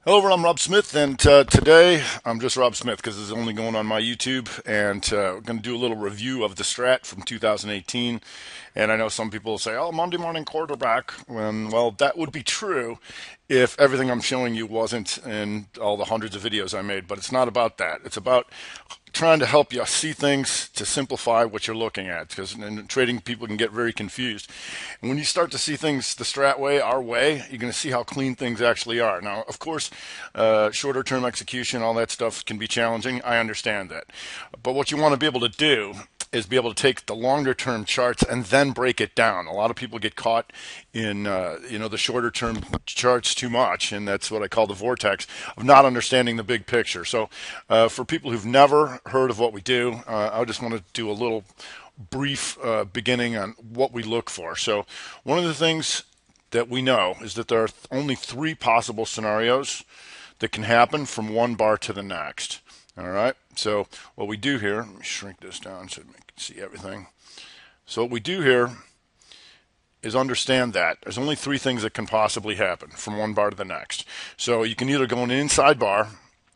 Hello, everyone. I'm Rob Smith, and today I'm just Rob Smith because this is only going on my YouTube, and we're going to do a little review of the STRAT from 2018. And I know some people say, "Oh, Monday morning quarterback." When, well, that would be true if everything I'm showing you wasn't in all the hundreds of videos I made. But it's not about that. It's about trying to help you see things to simplify what you're looking at, because in trading people can get very confused. And when you start to see things the Strat way, our way, you're going to see how clean things actually are. Now, of course, shorter term execution, all that stuff can be challenging. I understand that. But what you want to be able to do is be able to take the longer term charts and then break it down. A lot of people get caught in the shorter term charts too much, and that's what I call the vortex of not understanding the big picture. So for people who've never heard of what we do, I just want to do a little brief beginning on what we look for. So one of the things that we know is that there are only three possible scenarios that can happen from one bar to the next. All right, so what we do here, let me shrink this down so we can see everything. So what we do here is understand that there's only three things that can possibly happen from one bar to the next. So you can either go an inside bar.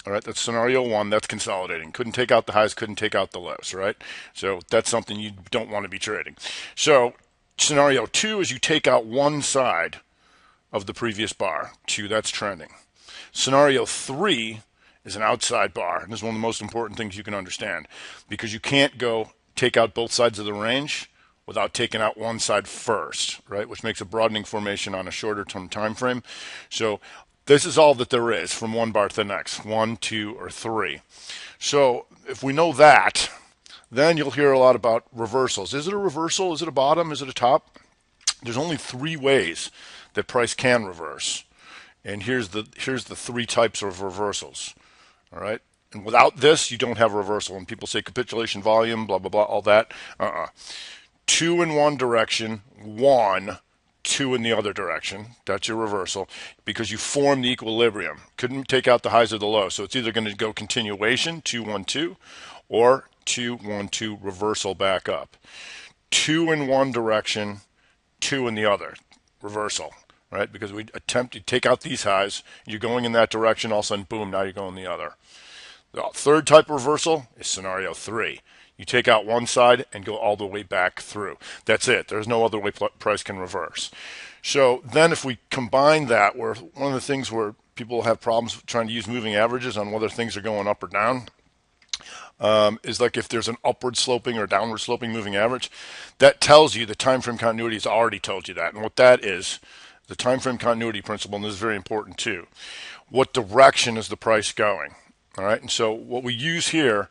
All right, that's scenario one. That's consolidating. Couldn't take out the highs, couldn't take out the lows, right? So that's something you don't want to be trading. So scenario two is you take out one side of the previous bar. Two, that's trending. Scenario three is an outside bar, and this is one of the most important things you can understand, because you can't go take out both sides of the range without taking out one side first, right? Which makes a broadening formation on a shorter term time frame. So this is all that there is from one bar to the next, one, two, or three. So if we know that, then you'll hear a lot about reversals. Is it a reversal? Is it a bottom? Is it a top? There's only three ways that price can reverse. And here's the three types of reversals. All right. And without this, you don't have a reversal. When people say capitulation volume, blah, blah, blah, all that, two in one direction, one, two in the other direction. That's your reversal, because you form the equilibrium. Couldn't take out the highs or the lows. So it's either going to go continuation, 2, 1, 2, or 2, 1, 2, reversal back up. Two in one direction, two in the other, reversal. Right? Because we attempt to take out these highs, you're going in that direction, all of a sudden, boom, now you're going the other. The third type of reversal is scenario three. You take out one side and go all the way back through. That's it. There's no other way price can reverse. So then if we combine that, where one of the things where people have problems trying to use moving averages on whether things are going up or down, is like if there's an upward sloping or downward sloping moving average, that tells you the time frame continuity has already told you that. And what that is, the time frame continuity principle, and this is very important too. What direction is the price going? All right, and so what we use here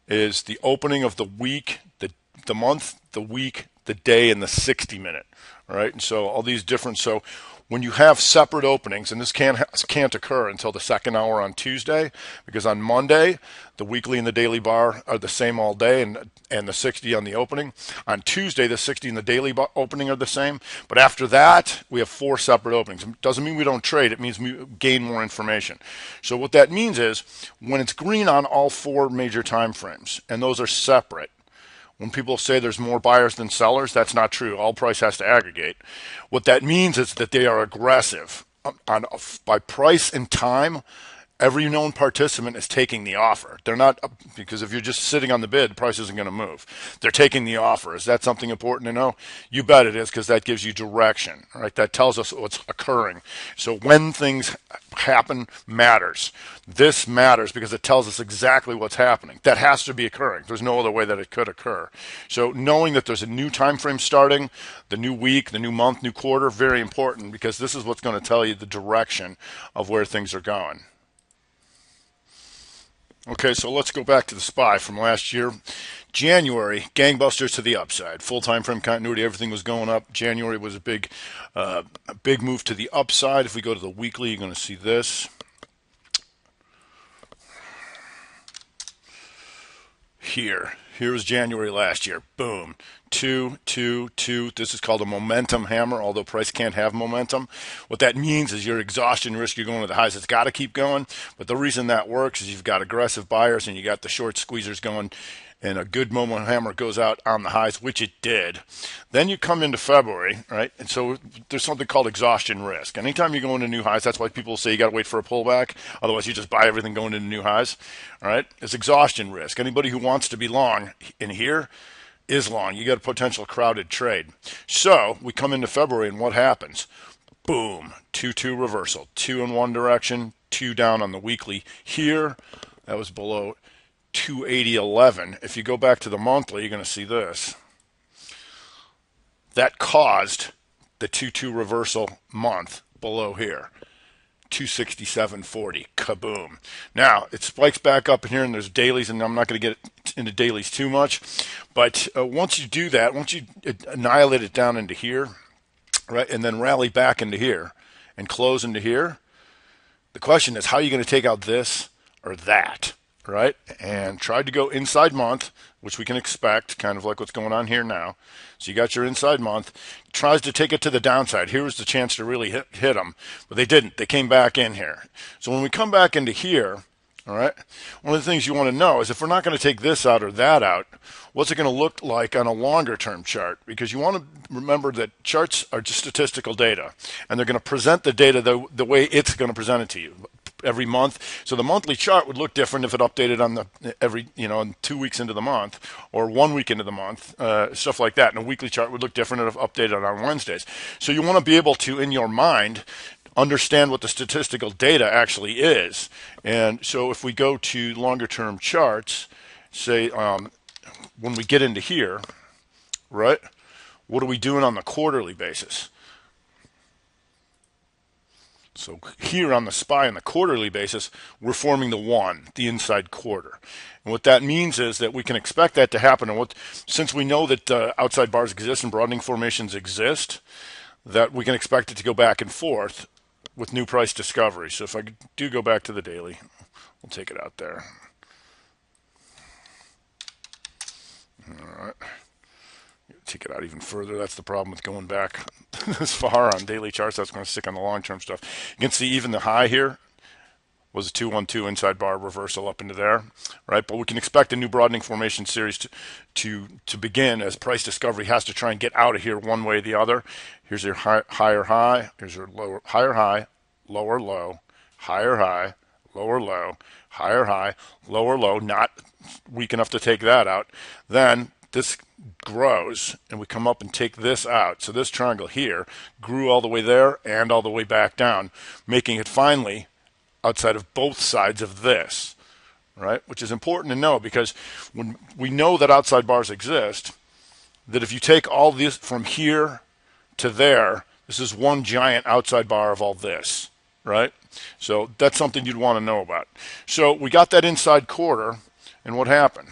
is the opening of the week, the month, the week, the day, and the 60-minute. All right, and so all these different. So when you have separate openings, and this can't occur until the second hour on Tuesday, because on Monday the weekly and the daily bar are the same all day, and the 60 on the opening. On Tuesday, the 60 and the daily opening are the same, but after that we have four separate openings. It doesn't mean we don't trade, it means we gain more information. So what that means is when it's green on all four major time frames, and those are separate, when people say there's more buyers than sellers, that's not true. All price has to aggregate. What that means is that they are aggressive. By price and time, every known participant is taking the offer. They're not, because if you're just sitting on the bid, the price isn't going to move. They're taking the offer. Is that something important to know? You bet it is, because that gives you direction, right? That tells us what's occurring. So when things happen matters. This matters because it tells us exactly what's happening. That has to be occurring. There's no other way that it could occur. So knowing that there's a new time frame starting, the new week, the new month, new quarter, very important, because this is what's going to tell you the direction of where things are going. Okay, so let's go back to the SPY from last year. January, gangbusters to the upside. Full time frame continuity, everything was going up. January was a big move to the upside. If we go to the weekly, you're going to see this. Here was January last year. Boom. 2, 2, 2. This is called a momentum hammer, although price can't have momentum. What that means is your exhaustion risk, you're going to the highs. It's got to keep going. But the reason that works is you've got aggressive buyers and you got the short squeezers going, and a good moment hammer goes out on the highs, which it did. Then you come into February, right? And so there's something called exhaustion risk. Anytime you go into new highs, that's why people say you got to wait for a pullback. Otherwise, you just buy everything going into new highs, all right? It's exhaustion risk. Anybody who wants to be long in here is long. You got a potential crowded trade. So we come into February, and what happens? Boom, 2-2 reversal, 2 in one direction, 2 down on the weekly. Here, that was below 280.11. If you go back to the monthly, you're going to see this. That caused the 2-2 reversal month below here. 267.40, kaboom. Now, it spikes back up in here, and there's dailies, and I'm not going to get into dailies too much. But once you do that, once you annihilate it down into here, right, and then rally back into here and close into here, the question is, how are you going to take out this or that, right? And tried to go inside month, which we can expect, kind of like what's going on here now. So you got your inside month. Tries to take it to the downside. Here was the chance to really hit them, but they didn't. They came back in here. So when we come back into here, all right, one of the things you want to know is if we're not going to take this out or that out, what's it going to look like on a longer term chart? Because you want to remember that charts are just statistical data, and they're going to present the data the way it's going to present it to you every month. So the monthly chart would look different if it updated on the 2 weeks into the month or 1 week into the month, stuff like that. And a weekly chart would look different if updated on Wednesdays. So you want to be able to, in your mind, understand what the statistical data actually is. And so if we go to longer term charts, say when we get into here, right, what are we doing on the quarterly basis? So here on the SPY on the quarterly basis, we're forming the one, the inside quarter. And what that means is that we can expect that to happen. And since we know that outside bars exist and broadening formations exist, that we can expect it to go back and forth with new price discovery. So if I do go back to the daily, we'll take it out there. All right. Take it out even further. That's the problem with going back this far on daily charts. That's going to stick on the long-term stuff. You can see even the high here was a 212 inside bar reversal up into there, right? But we can expect a new broadening formation series to begin as price discovery has to try and get out of here one way or the other. Here's your higher high. Here's your lower, higher high, lower low, higher high, lower low, higher high, lower low. Not weak enough to take that out. Then this grows, and we come up and take this out. So this triangle here grew all the way there and all the way back down, making it finally outside of both sides of this, right? Which is important to know because when we know that outside bars exist, that if you take all this from here to there, this is one giant outside bar of all this, right? So that's something you'd want to know about. So we got that inside quarter, and what happened?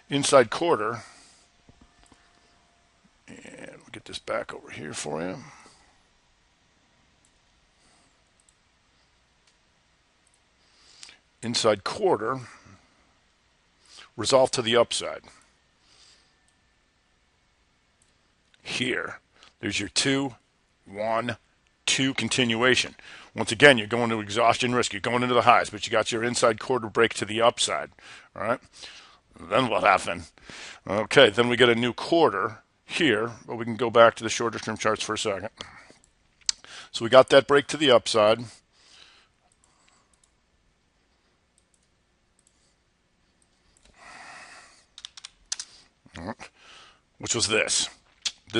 Inside quarter, and we'll get this back over here for you. Inside quarter resolved to the upside. Here, there's your 2, 1, 2 continuation. Once again, you're going to exhaustion risk. You're going into the highs, but you got your inside quarter break to the upside. All right. Then what happened? Okay, then we get a new quarter here, but we can go back to the shorter term charts for a second. So we got that break to the upside. Which was this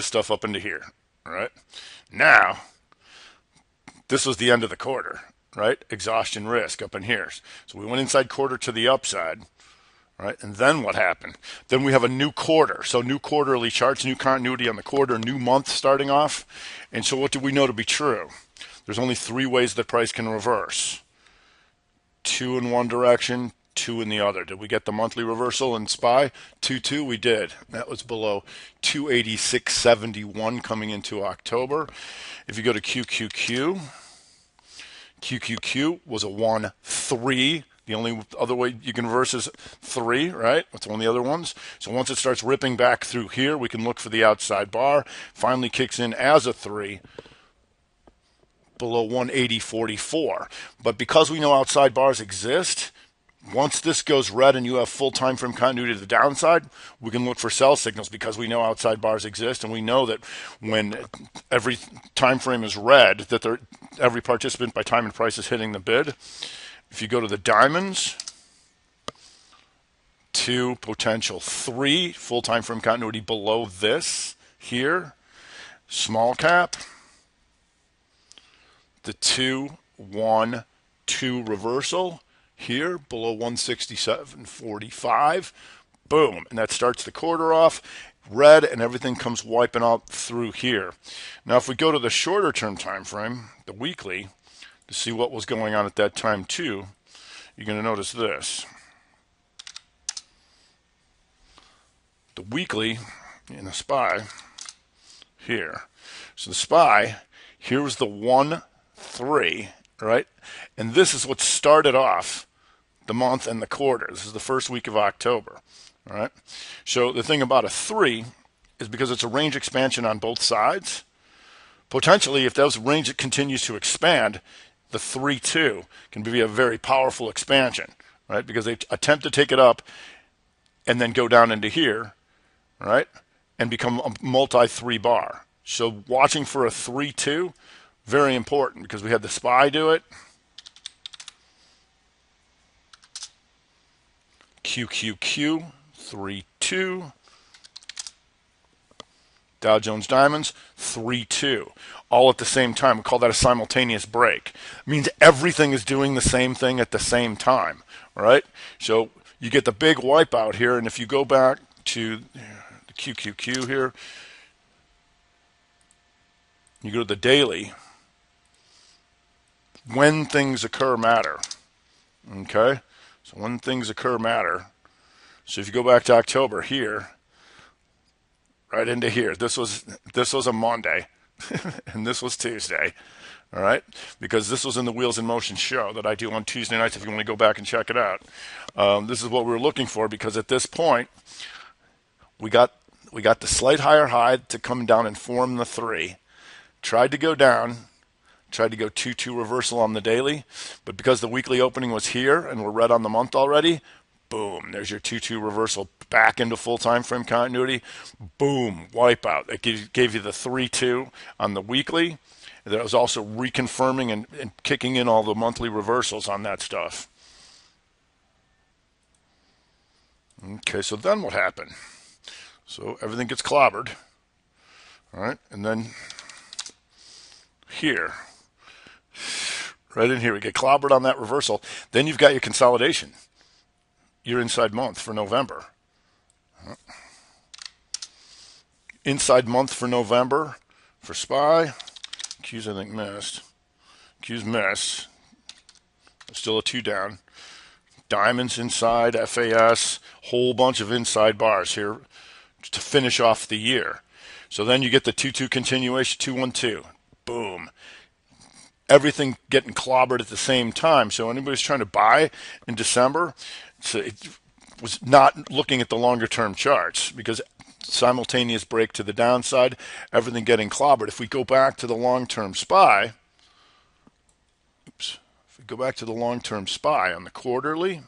stuff up into here, all right? Now, this was the end of the quarter, right? Exhaustion risk up in here. So we went inside quarter to the upside, right? And then what happened? Then we have a new quarter. So new quarterly charts, new continuity on the quarter, new month starting off. And so what do we know to be true? There's only 3 ways that price can reverse. 2 in one direction, 2 in the other. Did we get the monthly reversal in SPY? 2-2, we did. That was below 286.71 coming into October. If you go to QQQ, QQQ was a 1-3. The only other way you can reverse is 3, right? That's one of the other ones. So once it starts ripping back through here, we can look for the outside bar. Finally kicks in as a 3 below 180.44. But because we know outside bars exist, Once this goes red and you have full time frame continuity to the downside, we can look for sell signals because we know outside bars exist, and we know that when every time frame is red, that every participant by time and price is hitting the bid. If you go to the diamonds, 2, potential 3, full time frame continuity below this here, small cap, the 2, 1, 2 reversal here below 167.45, boom, and that starts the quarter off red, and everything comes wiping out through here. Now if we go to the shorter term time frame, the weekly, to see what was going on at that time too, you're going to notice this. The weekly in the SPY here. So the SPY, here was the 1, 3, right? And this is what started off the month and the quarter. This is the first week of October, all right? So the thing about a 3 is because it's a range expansion on both sides, potentially if those range continues to expand, the 3-2 can be a very powerful expansion, right? Because they attempt to take it up and then go down into here, right? And become a multi-3 bar. So watching for a 3-2, very important because we had the SPY do it. QQQ, 3-2. Dow Jones Diamonds, 3-2. All at the same time. We call that a simultaneous break. It means everything is doing the same thing at the same time, right? So you get the big wipeout here, and if you go back to the QQQ here, you go to the daily, when things occur matter, okay? So when things occur matter. So if you go back to October here, right into here, this was a Monday, and this was Tuesday, all right? Because this was in the Wheels in Motion show that I do on Tuesday nights if you want to go back and check it out. This is what we were looking for because at this point, we got the slight higher high to come down and form the 3. Tried to go down, tried to go 2-2 reversal on the daily, but because the weekly opening was here and we're red on the month already, boom, there's your 2-2 reversal back into full time frame continuity. Boom, wipeout. It gave you the 3-2 on the weekly. That was also reconfirming and kicking in all the monthly reversals on that stuff. Okay, so then what happened? So everything gets clobbered. All right, and then here, right in here, we get clobbered on that reversal. Then you've got your consolidation, your inside month for November. Inside month for November for SPY. Q's I think missed. Q's missed. Still a 2 down. Diamonds inside, FAS, whole bunch of inside bars here to finish off the year. So then you get the 2-2 continuation, 2-1-2. Boom. Everything getting clobbered at the same time. So anybody's trying to buy in December, it was not looking at the longer term charts because simultaneous break to the downside, everything getting clobbered. If we go back to the long-term SPY, if we go back to the long-term SPY on the quarterly,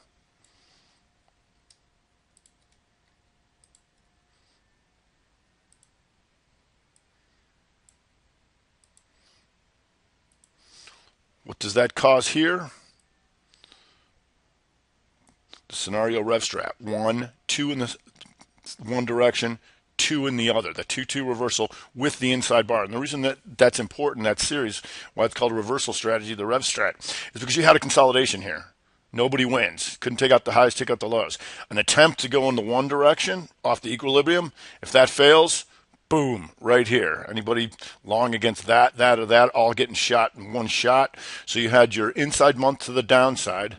what does that cause here? The scenario rev strat, 1, 2 in the one direction, 2 in the other, the 2-2 reversal with the inside bar. And the reason that that's important, that series, why it's called a reversal strategy, the rev strat, is because you had a consolidation here. Nobody wins. Couldn't take out the highs, take out the lows. An attempt to go in the one direction off the equilibrium, if that fails, boom, right here. Anybody long against that, or that, all getting shot in one shot. So you had your inside month to the downside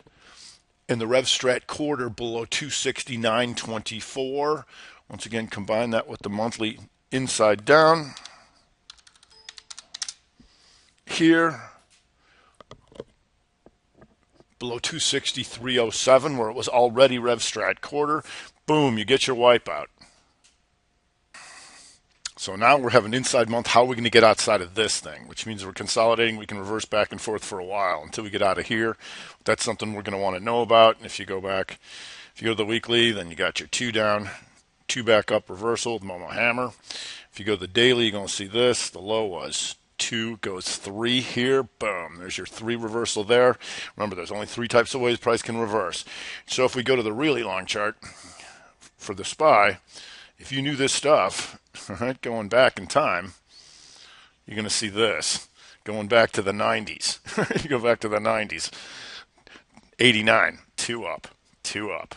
and the rev strat quarter below 269.24. Once again, combine that with the monthly inside down. Here, below 263.07, where it was already rev strat quarter. Boom, you get your wipeout. So now we're having inside month. How are we going to get outside of this thing? Which means we're consolidating. We can reverse back and forth for a while until we get out of here. That's something we're going to want to know about. And if you go back, if you go to the weekly, then you got your 2 down, 2 back up reversal with Momo Hammer. If you go to the daily, you're going to see this. The low was 2, goes 3 here. Boom. There's your 3 reversal there. Remember, there's only 3 types of ways price can reverse. So if we go to the really long chart for the SPY, if you knew this stuff, right, going back in time, you're going to see this. Going back to the 90s. You go back to the 90s. 89, 2 up, 2 up,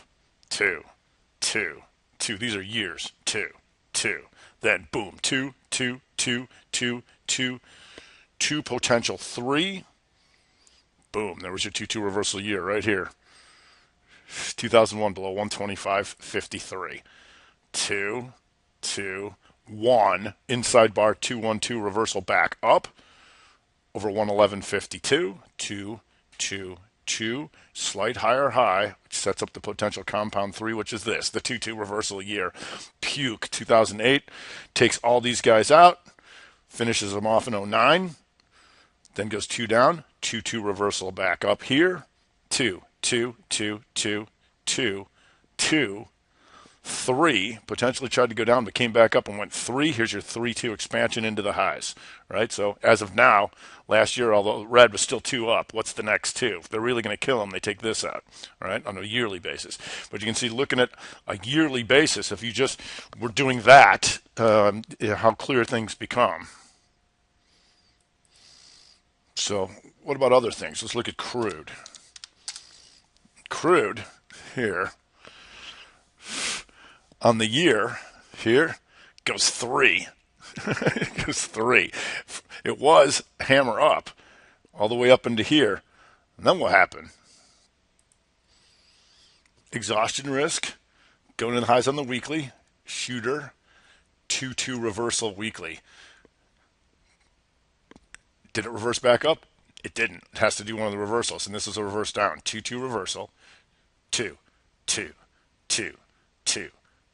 2, 2, 2. These are years. 2, 2. Then boom, 2, 2, 2, 2, 2, 2 potential 3. Boom, there was your 2-2 reversal year right here. 2001 below 125.53. 2, 2, 1, inside bar 2-1-2 reversal back up over 111.52. 2, 2, 2, slight higher high, which sets up the potential compound 3, which is this, the 2-2 reversal year. Puke 2008 takes all these guys out, finishes them off in 09, then goes 2 down, 2-2 reversal back up here. 2, 2, 2, 2, 2, 2, 3, potentially tried to go down but came back up and went 3. Here's your 3-2 expansion into the highs, right? So as of now, last year, although red was still 2 up, what's the next 2? If they're really going to kill them, they take this out, right, on a yearly basis. But you can see, looking at a yearly basis, if you just were doing that, how clear things become. So what about other things? Let's look at crude. Crude here on the year here goes 3. It goes 3. It was hammer up all the way up into here. And then what happened? Exhaustion risk, going in the highs on the weekly, shooter, 2-2 reversal weekly. Did it reverse back up? It didn't. It has to do one of the reversals, and this is a reverse down. 2-2 reversal, 2, 2, 2, 2,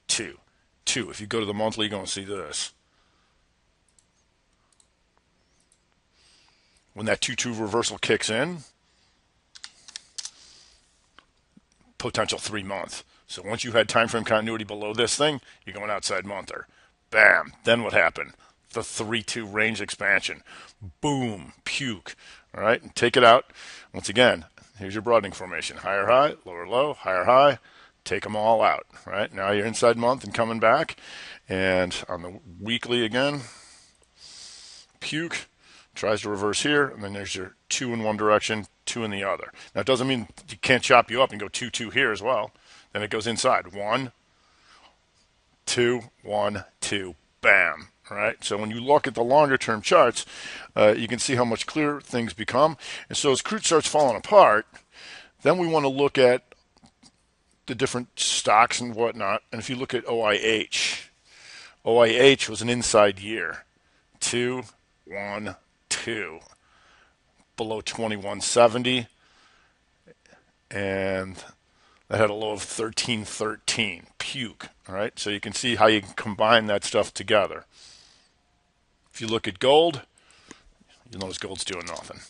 2, 2. If you go to the monthly, you're going to see this. When that 2-2 reversal kicks in, potential 3 month. So once you had time frame continuity below this thing, you're going outside monther. Bam. Then what happened? The 3-2 range expansion. Boom. Puke. All right. And take it out. Once again, here's your broadening formation. Higher high, lower low, higher high. Take them all out. Right. Now you're inside month and coming back. And on the weekly again, puke. Tries to reverse here, and then there's your 2 in one direction, 2 in the other. Now, it doesn't mean you can't chop you up and go 2-2 here as well. Then it goes inside. 1, 2, 1, 2, bam. All right. So when you look at the longer term charts, you can see how much clearer things become. And so as crude starts falling apart, then we want to look at the different stocks and whatnot. And if you look at OIH, OIH was an inside year. 2, 1, 2 below 2170, and that had a low of 1313. Puke. All right, so you can see how you can combine that stuff together. If you look at gold, you'll notice gold's doing nothing.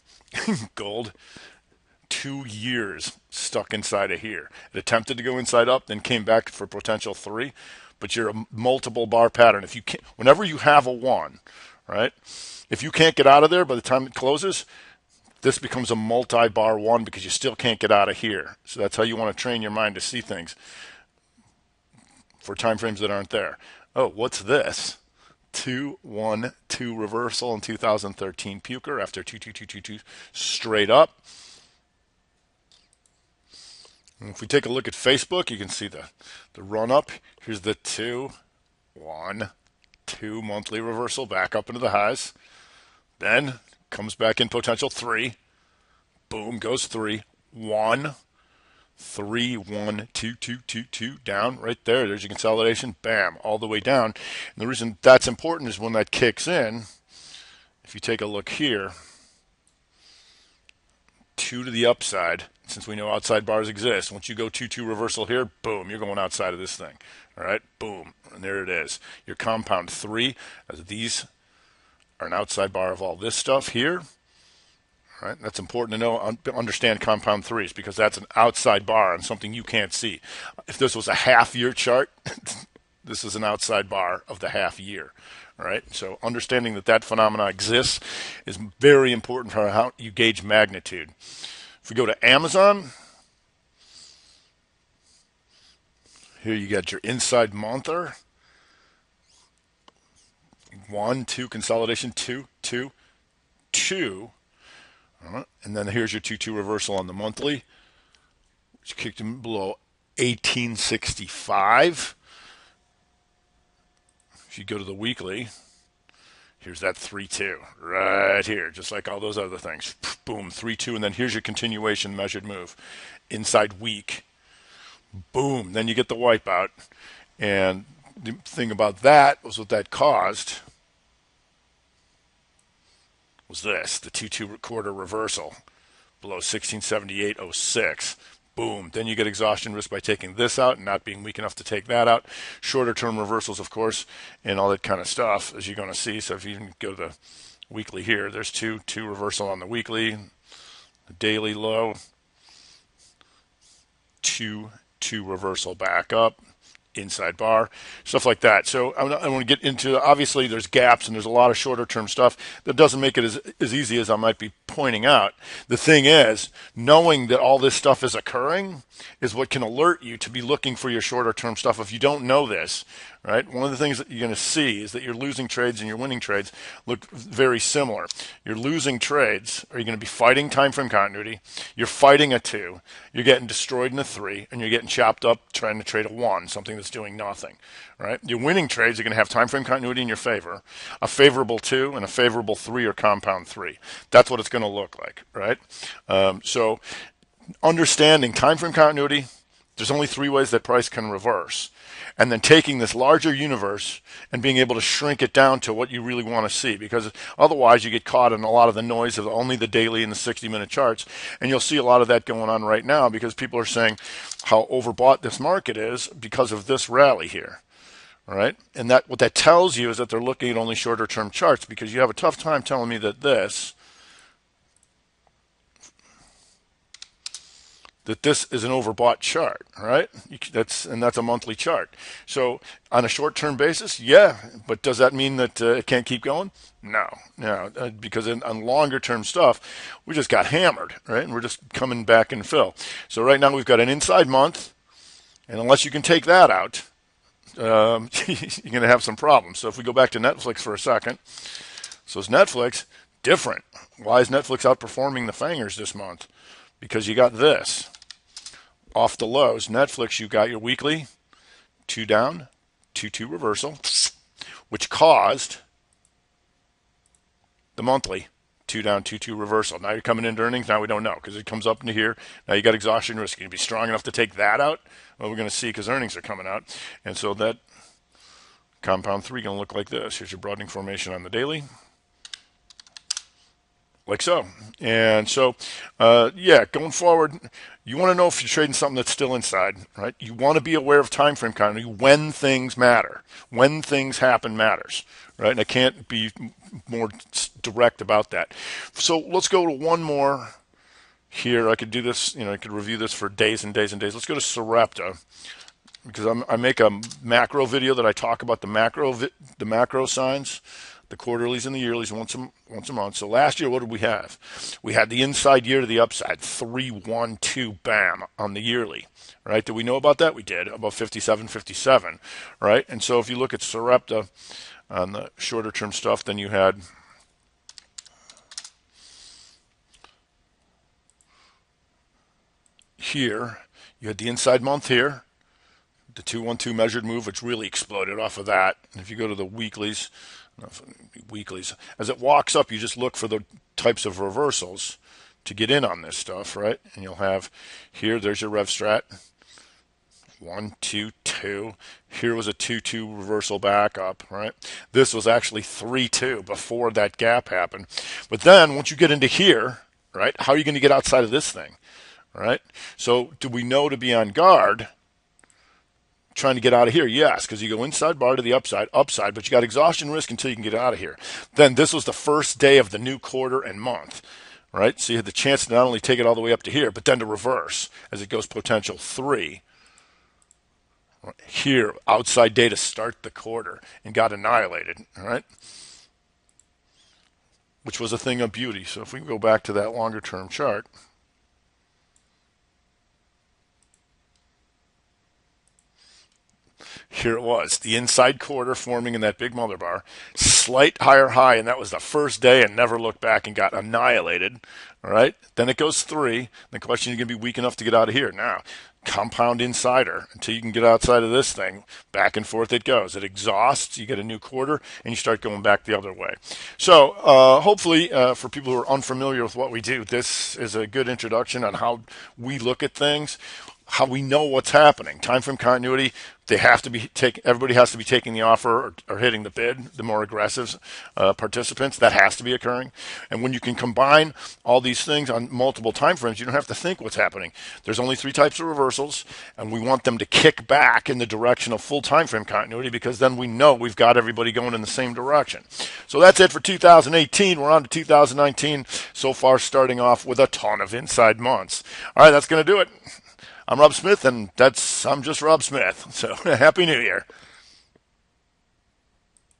Gold, 2 years stuck inside of here. It attempted to go inside up, then came back for potential 3, but you're a multiple bar pattern. If you can't, whenever you have a 1, right? If you can't get out of there by the time it closes, this becomes a multi-bar 1 because you still can't get out of here. So that's how you want to train your mind to see things for time frames that aren't there. Oh, what's this? 2-1-2 reversal in 2013 puker after 2-2-2-2-2 straight up. And if we take a look at Facebook, you can see the run up. Here's the 2-1-2 monthly reversal back up into the highs. Then comes back in potential 3. Boom, goes 3. 1, 3, 1, 2, 2, 2, 2, down right there. There's your consolidation. Bam, all the way down. And the reason that's important is when that kicks in, if you take a look here, 2 to the upside, Since we know outside bars exist, once you go 2-2 reversal here, boom, you're going outside of this thing. All right, boom, and there it is. Your compound 3, as these are an outside bar of all this stuff here. All right, that's important to know, understand compound 3s, because that's an outside bar on something you can't see. If this was a half-year chart, this is an outside bar of the half year. All right, so understanding that that phenomena exists is very important for how you gauge magnitude. If we go to Amazon, here you got your inside monther. 1, 2, consolidation, 2, 2, 2. And then here's your 2-2 reversal on the monthly, which kicked him below 1865. If you go to the weekly, here's that 3-2 right here, just like all those other things. Boom, 3-2, and then here's your continuation measured move. Inside week, boom, then you get the wipeout. And the thing about that was what that caused was this, the 2-2 quarter reversal below 1678.06. Boom. Then you get exhaustion risk by taking this out and not being weak enough to take that out. Shorter term reversals, of course, and all that kind of stuff, as you're going to see. So if you can go to the weekly here, there's 2 reversal on the weekly, the daily low, 2 reversal back up, inside bar, stuff like that. So I want to get into, obviously there's gaps and there's a lot of shorter term stuff that doesn't make it as easy as I might be pointing out. The thing is, knowing that all this stuff is occurring is what can alert you to be looking for your shorter term stuff. If you don't know this, right, one of the things that you're going to see is that your losing trades and your winning trades look very similar. Your losing trades, are you going to be fighting time frame continuity, you're fighting a 2, you're getting destroyed in a 3, and you're getting chopped up trying to trade a 1, something that's doing nothing, right? Your winning trades are going to have time frame continuity in your favor, a favorable 2 and a favorable 3 or compound 3. That's what it's going to look like, right? So understanding time frame continuity, there's only 3 ways that price can reverse. And then taking this larger universe and being able to shrink it down to what you really want to see, because otherwise you get caught in a lot of the noise of only the daily and the 60-minute charts. And you'll see a lot of that going on right now because people are saying how overbought this market is because of this rally here. All right. And that what that tells you is that they're looking at only shorter term charts, because you have a tough time telling me that this is an overbought chart, right? That's a monthly chart. So on a short-term basis, yeah, but does that mean that it can't keep going? No, because on longer-term stuff, we just got hammered, right? And we're just coming back in fill. So right now we've got an inside month, and unless you can take that out, you're going to have some problems. So if we go back to Netflix for a second, so it's Netflix different. Why is Netflix outperforming the Fangers this month? Because you got this. Off the lows, Netflix, you got your weekly 2 down, 2-2 reversal, which caused the monthly 2 down, 2-2 reversal. Now you're coming into earnings. Now we don't know because it comes up into here. Now you got exhaustion risk. You're going to be strong enough to take that out? Well, we're going to see because earnings are coming out. And so that compound 3 going to look like this. Here's your broadening formation on the daily. Like so. And so, yeah, going forward, you want to know if you're trading something that's still inside, right? You want to be aware of time frame continuity when things matter. When things happen matters, right? And I can't be more direct about that. So let's go to one more here. I could do this, I could review this for days and days and days. Let's go to Sarepta, because I make a macro video that I talk about the macro signs, the quarterlies and the yearlies once a month. So last year, what did we have? We had the inside year to the upside, 3-1-2, bam, on the yearly, right? Did we know about that? We did, about 57.57, right? And so if you look at Sarepta on the shorter term stuff, then you had here, you had the inside month here, the 2-1-2 measured move, which really exploded off of that. And if you go to the weeklies, as it walks up, you just look for the types of reversals to get in on this stuff, right? And you'll have here, there's your rev strat, 1, 2, 2. Here was a 2-2 reversal back up, right? This was actually 3-2 before that gap happened. But then once you get into here, right, how are you going to get outside of this thing? All right. So do we know to be on guard trying to get out of here? Yes, because you go inside bar to the upside, but you got exhaustion risk until you can get out of here. Then this was the first day of the new quarter and month, right? So you had the chance to not only take it all the way up to here, but then to reverse as it goes potential 3. Here, outside day to start the quarter and got annihilated, all right? Which was a thing of beauty. So if we go back to that longer term chart, here it was, the inside quarter forming in that big mother bar, slight higher high, and that was the first day, and never looked back and got annihilated. All right, then it goes 3. The question, you're going to be weak enough to get out of here. Now, compound insider until you can get outside of this thing. Back and forth it goes. It exhausts, you get a new quarter, and you start going back the other way. So hopefully for people who are unfamiliar with what we do, this is a good introduction on how we look at things, how we know what's happening. Time frame continuity, everybody has to be taking the offer or hitting the bid, the more aggressive participants. That has to be occurring. And when you can combine all these things on multiple time frames, you don't have to think what's happening. There's only 3 types of reversals, and we want them to kick back in the direction of full time frame continuity, because then we know we've got everybody going in the same direction. So that's it for 2018. We're on to 2019. So far, starting off with a ton of inside months. All right, that's going to do it. I'm Rob Smith, and I'm just Rob Smith. So happy New Year.